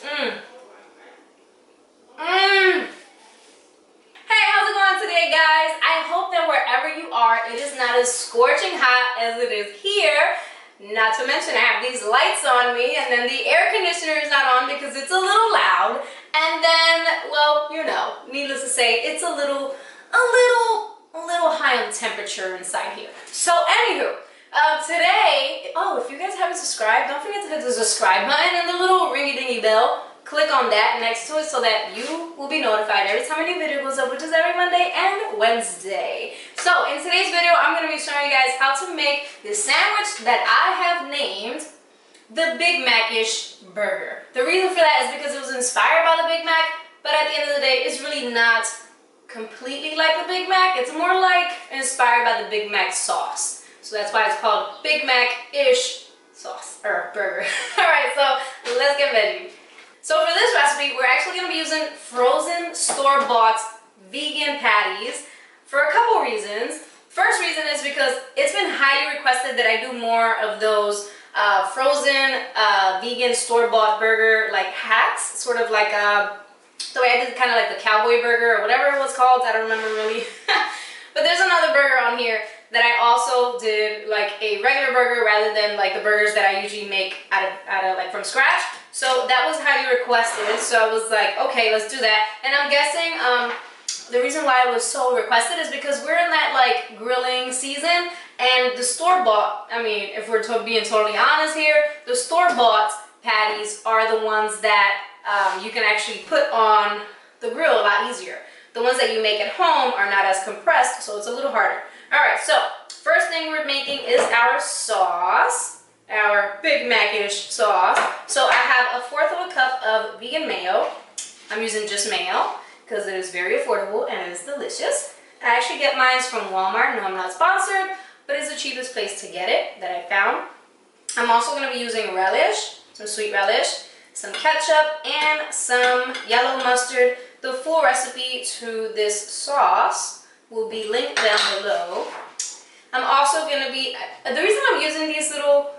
Mmm. Mmm. Hey, how's it going today, guys? I hope that wherever you are, it is not as scorching hot as it is here. Not to mention, I have these lights on me, and then the air conditioner is not on because it's a little loud. And then, well, you know, needless to say, it's a little high on temperature inside here. So, anywho, today, oh, if you guys haven't subscribed, don't forget to hit the subscribe button and the little ringy-dingy bell. Click on that next to it so that you will be notified every time a new video goes up, which is every Monday and Wednesday. So in today's video, I'm going to be showing you guys how to make this sandwich that I have named the Big Mac-ish burger. The reason for that is because it was inspired by the Big Mac, but at the end of the day, it's really not completely like the Big Mac. It's more like inspired by the Big Mac sauce. So that's why it's called Big Mac-ish sauce, or burger. Alright, so let's get veggie. So for this recipe, we're actually going to be using frozen store-bought vegan patties for a couple reasons. First reason is because it's been highly requested that I do more of those frozen vegan store-bought burger like hacks, sort of like the way I did kind of like the cowboy burger or whatever it was called. I don't remember really. But there's another burger on here that I also did like a regular burger rather than like the burgers that I usually make out of like from scratch. So that was highly requested, so I was like, okay, let's do that. And I'm guessing the reason why it was so requested is because we're in that like grilling season, and the store-bought, I mean, if we're being totally honest here, the store-bought patties are the ones that you can actually put on the grill a lot easier. The ones that you make at home are not as compressed, so it's a little harder. Alright, so first thing we're making is our sauce. Our Big Mac-ish sauce. So I have 1/4 cup of vegan mayo. I'm using just mayo because it is very affordable and it is delicious. I actually get mine from Walmart. No, I'm not sponsored, but it's the cheapest place to get it that I found. I'm also going to be using relish, some sweet relish, some ketchup, and some yellow mustard. The full recipe to this sauce will be linked down below. I'm also going to be, the reason I'm using these little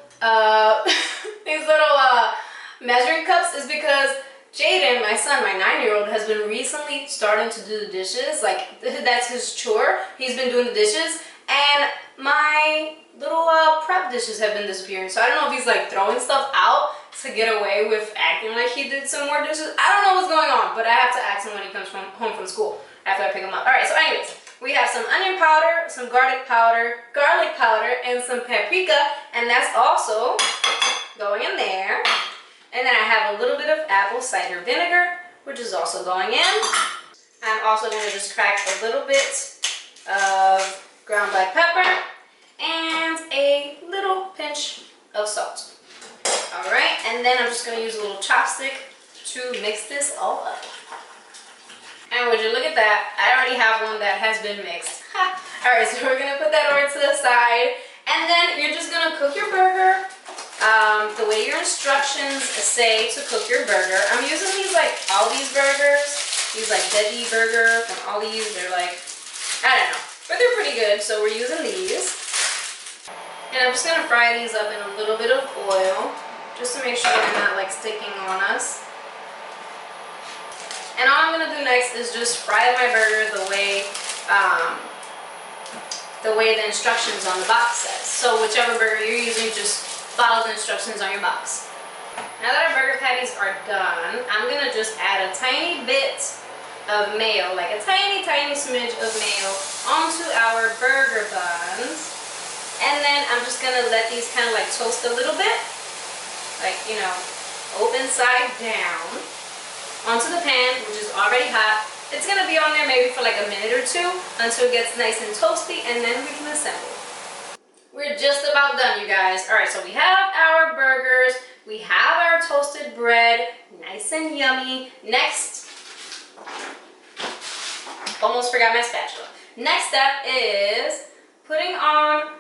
measuring cups is because Jaden, my son, my 9-year-old, has been recently starting to do the dishes. Like, that's his chore. He's been doing the dishes, and my little prep dishes have been disappearing. So I don't know if he's like throwing stuff out to get away with acting like he did some more dishes. I don't know what's going on, but I have to ask him when he comes home from school after I pick him up. Alright, so anyways, we have some onion powder, some garlic powder, and some paprika, and that's also going in there. And then I have a little bit of apple cider vinegar, which is also going in. I'm also going to just crack a little bit of ground black pepper and a little pinch of salt. Alright, and then I'm just going to use a little chopstick to mix this all up. And would you look at that, I already have one that has been mixed. Alright, so we're going to put that over to the side. And then you're just going to cook your burger the way your instructions say to cook your burger. I'm using these like Aldi's burgers. These like veggie burger from Aldi's. They're like, I don't know. But they're pretty good, so we're using these. And I'm just going to fry these up in a little bit of oil, just to make sure they're not like sticking on us. And all I'm going to do next is just fry my burger the way the instructions on the box says. So whichever burger you're using, just follow the instructions on your box. Now that our burger patties are done, I'm going to just add a tiny bit of mayo, like a tiny smidge of mayo onto our burger buns. And then I'm just going to let these kind of like toast a little bit, like, you know, open side down onto the pan, which is already hot. It's going to be on there maybe for like a minute or two until it gets nice and toasty, and then we can assemble. We're just about done, you guys. Alright, so we have our burgers, we have our toasted bread, nice and yummy. Next, almost forgot my spatula. Next step is putting on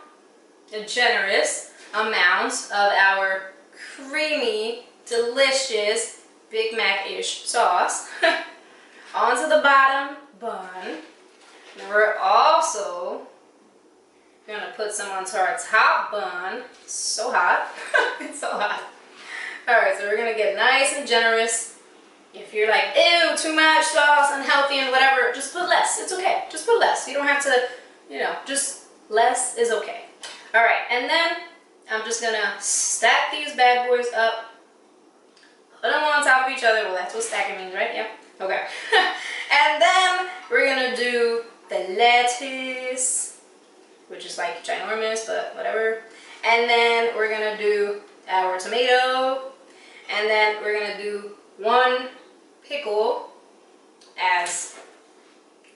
a generous amount of our creamy, delicious Big Mac-ish sauce onto the bottom bun. And we're also gonna put some onto our top bun. It's so hot. It's so hot. Alright, so we're gonna get nice and generous If you're like, ew, too much sauce, unhealthy and whatever, just put less. It's okay. Just put less. You don't have to, you know, just less is okay. All right, and then I'm just gonna stack these bad boys up. Put them on top of each other. Well, that's what stacking means, right? Yep. Okay. And then we're gonna do the lettuce, which is like ginormous, but whatever. And then we're gonna do our tomato. And then we're gonna do one pickle, as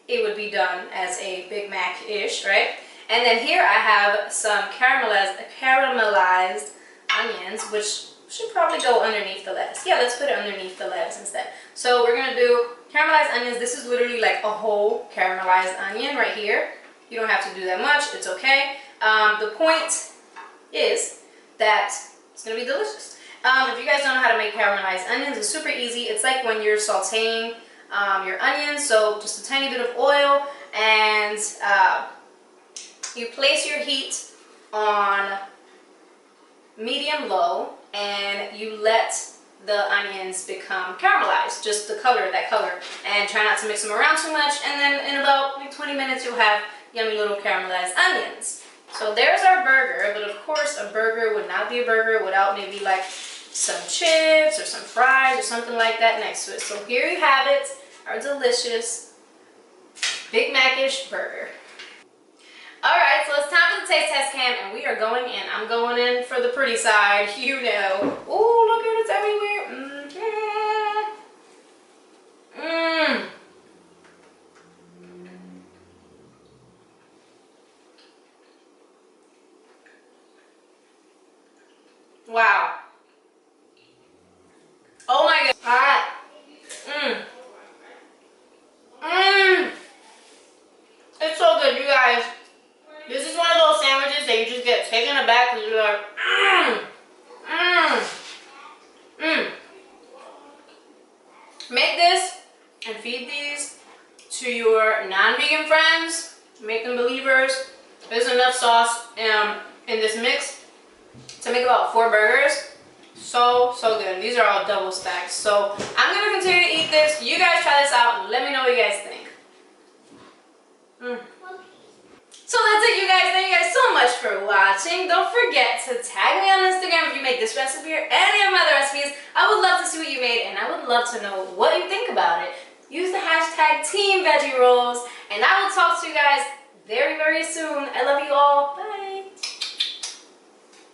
it would be done as a Big Mac-ish, right? And then here I have some caramelized onions, which should probably go underneath the lettuce. Yeah, let's put it underneath the lettuce instead. So we're gonna do caramelized onions. This is literally like a whole caramelized onion right here. You don't have to do that much, it's okay. The point is that it's gonna be delicious. If you guys don't know how to make caramelized onions, it's super easy. It's like when you're sauteing your onions, so just a tiny bit of oil, and you place your heat on medium-low, and you let the onions become caramelized, just the color, that color, and try not to mix them around too much, and then in about like 20 minutes you'll have yummy little caramelized onions. So there's our burger, but of course a burger would not be a burger without maybe like some chips or some fries or something like that next to it. So here you have it, our delicious Big Mac-ish burger. Alright, so it's time for the taste test cam, and we are going in. I'm going in for the pretty side, you know. Ooh, look at it, it's everywhere. Wow. Oh my god. Hot. It's so good, you guys. This is one of those sandwiches that you just get taken aback because you're like, Make this and feed these to your non-vegan friends. Make them believers. There's enough sauce in this mix to make about 4 burgers. So good. These are all double stacked. So I'm going to continue to eat this. You guys try this out and let me know what you guys think. So that's it, you guys. Thank you guys so much for watching. Don't forget to tag me on Instagram if you make this recipe or any of my other recipes. I would love to see what you made, and I would love to know what you think about it. Use the hashtag TeamVeggieRolls, and I will talk to you guys very, very soon. I love you all. Bye.